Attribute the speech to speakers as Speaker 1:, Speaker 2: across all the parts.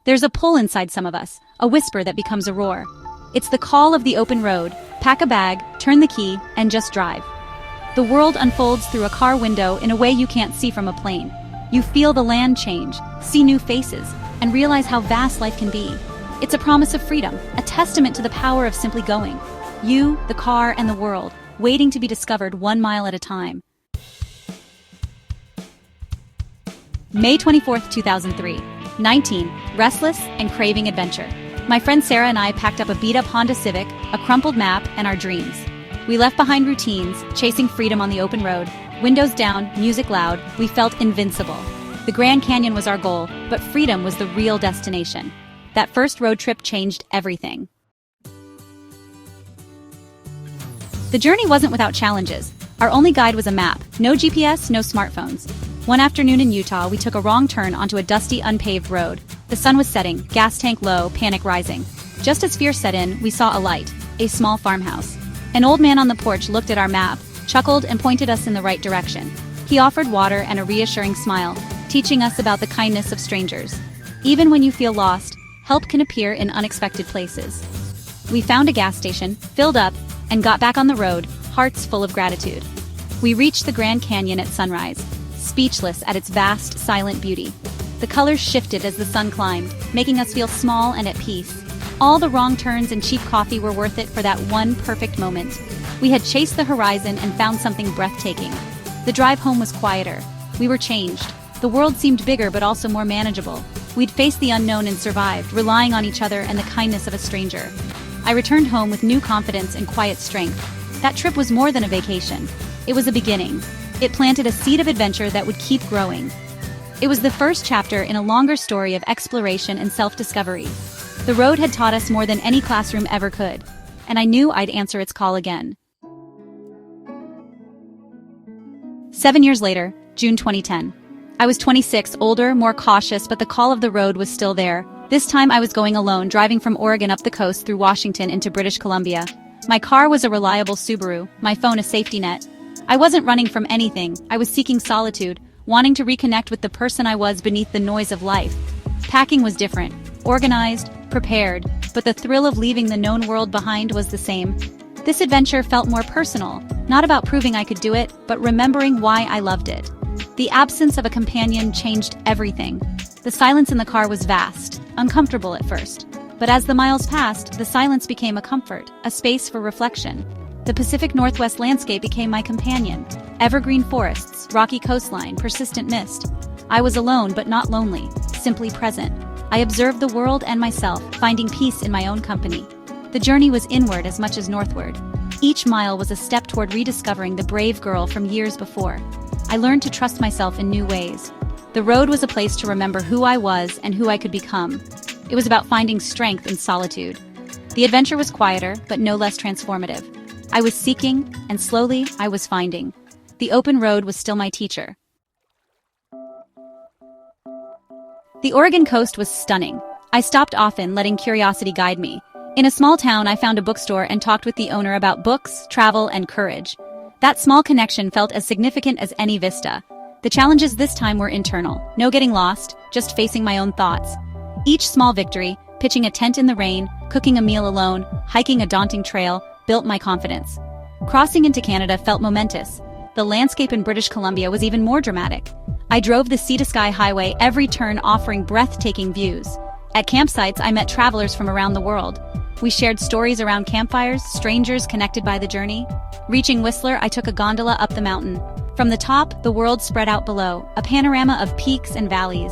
Speaker 1: There's a pull inside some of us, a whisper that becomes a roar. It's the call of the open road. Pack a bag, turn the key, and just drive. The world unfolds through a car window in a way you can't see from a plane. You feel the land change, see new faces, and realize how vast life can be. It's a promise of freedom, a testament to the power of simply going. You, the car, and the world, waiting to be discovered 1 mile at a time. May 24th, 2003. 19. Restless and craving adventure. My friend Sarah and I packed up a beat-up Honda Civic, a crumpled map, and our dreams. We left behind routines, chasing freedom on the open road. Windows down, music loud, we felt invincible. The Grand Canyon was our goal, but freedom was the real destination. That first road trip changed everything. The journey wasn't without challenges. Our only guide was a map. No GPS, no smartphones. One afternoon in Utah, we took a wrong turn onto a dusty, unpaved road. The sun was setting, gas tank low, panic rising. Just as fear set in, we saw a light, a small farmhouse. An old man on the porch looked at our map, chuckled, and pointed us in the right direction. He offered water and a reassuring smile, teaching us about the kindness of strangers. Even when you feel lost, help can appear in unexpected places. We found a gas station, filled up, and got back on the road, hearts full of gratitude. We reached the Grand Canyon at sunrise, speechless at its vast, silent beauty. The colors shifted as the sun climbed, making us feel small and at peace. All the wrong turns and cheap coffee were worth it for that one perfect moment. We had chased the horizon and found something breathtaking. The drive home was quieter. We were changed. The world seemed bigger but also more manageable. We'd faced the unknown and survived, relying on each other and the kindness of a stranger. I returned home with new confidence and quiet strength. That trip was more than a vacation. It was a beginning. It planted a seed of adventure that would keep growing. It was the first chapter in a longer story of exploration and self-discovery. The road had taught us more than any classroom ever could, and I knew I'd answer its call again. 7 years later, June 2010. I was 26, older, more cautious, but the call of the road was still there. This time I was going alone, driving from Oregon up the coast through Washington into British Columbia. My car was a reliable Subaru, my phone a safety net. I wasn't running from anything, I was seeking solitude, wanting to reconnect with the person I was beneath the noise of life. Packing was different, organized, prepared, but the thrill of leaving the known world behind was the same. This adventure felt more personal, not about proving I could do it, but remembering why I loved it. The absence of a companion changed everything. The silence in the car was vast, uncomfortable at first. But as the miles passed, the silence became a comfort, a space for reflection. The Pacific Northwest landscape became my companion. Evergreen forests, rocky coastline, persistent mist. I was alone but not lonely, simply present. I observed the world and myself, finding peace in my own company. The journey was inward as much as northward. Each mile was a step toward rediscovering the brave girl from years before. I learned to trust myself in new ways. The road was a place to remember who I was and who I could become. It was about finding strength in solitude. The adventure was quieter, but no less transformative. I was seeking, and slowly, I was finding. The open road was still my teacher. The Oregon coast was stunning. I stopped often, letting curiosity guide me. In a small town, I found a bookstore and talked with the owner about books, travel, and courage. That small connection felt as significant as any vista. The challenges this time were internal. No getting lost, just facing my own thoughts. Each small victory, pitching a tent in the rain, cooking a meal alone, hiking a daunting trail, built my confidence. Crossing into Canada felt momentous. The landscape in British Columbia was even more dramatic. I drove the sea-to-sky highway, every turn offering breathtaking views. At campsites, I met travelers from around the world. We shared stories around campfires, strangers connected by the journey. Reaching Whistler, I took a gondola up the mountain. From the top, the world spread out below, a panorama of peaks and valleys.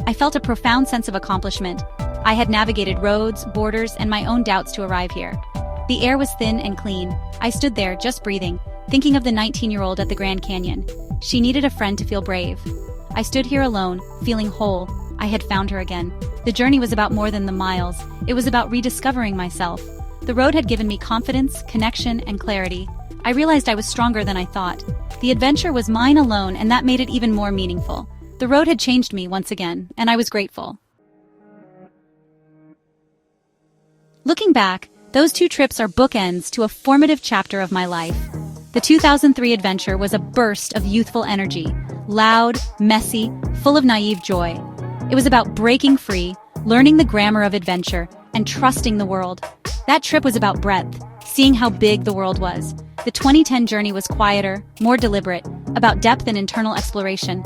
Speaker 1: I felt a profound sense of accomplishment. I had navigated roads, borders, and my own doubts to arrive here. The air was thin and clean. I stood there, just breathing, thinking of the 19-year-old at the Grand Canyon. She needed a friend to feel brave. I stood here alone, feeling whole. I had found her again. The journey was about more than the miles. It was about rediscovering myself. The road had given me confidence, connection, and clarity. I realized I was stronger than I thought. The adventure was mine alone, and that made it even more meaningful. The road had changed me once again, and I was grateful. Looking back, those two trips are bookends to a formative chapter of my life. The 2003 adventure was a burst of youthful energy, loud, messy, full of naive joy. It was about breaking free, learning the grammar of adventure, and trusting the world. That trip was about breadth, seeing how big the world was. The 2010 journey was quieter, more deliberate, about depth and internal exploration.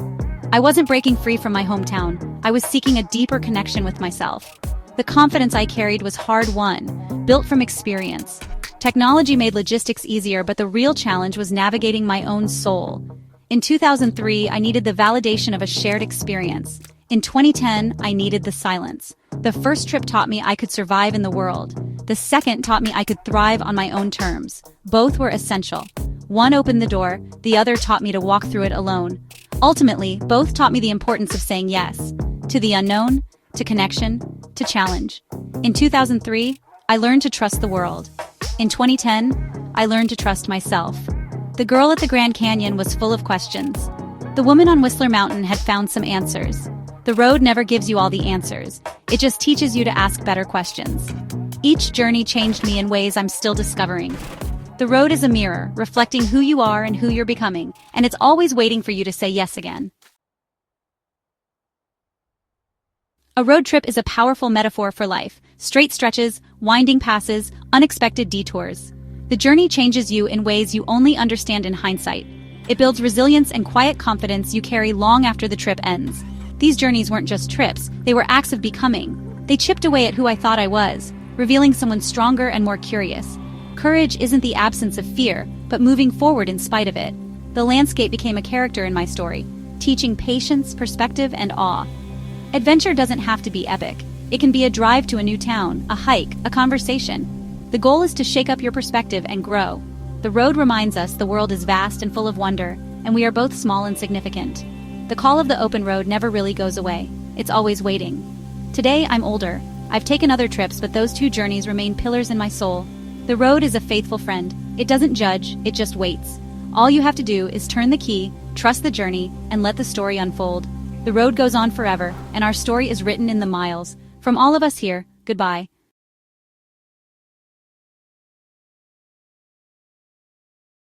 Speaker 1: I wasn't breaking free from my hometown. I was seeking a deeper connection with myself. The confidence I carried was hard-won, built from experience. Technology made logistics easier, but the real challenge was navigating my own soul. In 2003, I needed the validation of a shared experience. In 2010, I needed the silence. The first trip taught me I could survive in the world. The second taught me I could thrive on my own terms. Both were essential. One opened the door, the other taught me to walk through it alone. Ultimately, both taught me the importance of saying yes. To the unknown, to connection, to challenge. In 2003, I learned to trust the world. In 2010, I learned to trust myself. The girl at the Grand Canyon was full of questions. The woman on Whistler Mountain had found some answers. The road never gives you all the answers. It just teaches you to ask better questions. Each journey changed me in ways I'm still discovering. The road is a mirror, reflecting who you are and who you're becoming, and it's always waiting for you to say yes again. A road trip is a powerful metaphor for life. Straight stretches, winding passes, unexpected detours. The journey changes you in ways you only understand in hindsight. It builds resilience and quiet confidence you carry long after the trip ends. These journeys weren't just trips, they were acts of becoming. They chipped away at who I thought I was, revealing someone stronger and more curious. Courage isn't the absence of fear, but moving forward in spite of it. The landscape became a character in my story, teaching patience, perspective, and awe. Adventure doesn't have to be epic. It can be a drive to a new town, a hike, a conversation. The goal is to shake up your perspective and grow. The road reminds us the world is vast and full of wonder, and we are both small and significant. The call of the open road never really goes away. It's always waiting. Today, I'm older. I've taken other trips, but those two journeys remain pillars in my soul. The road is a faithful friend. It doesn't judge, it just waits. All you have to do is turn the key, trust the journey, and let the story unfold. The road goes on forever, and our story is written in the miles. From all of us here, goodbye.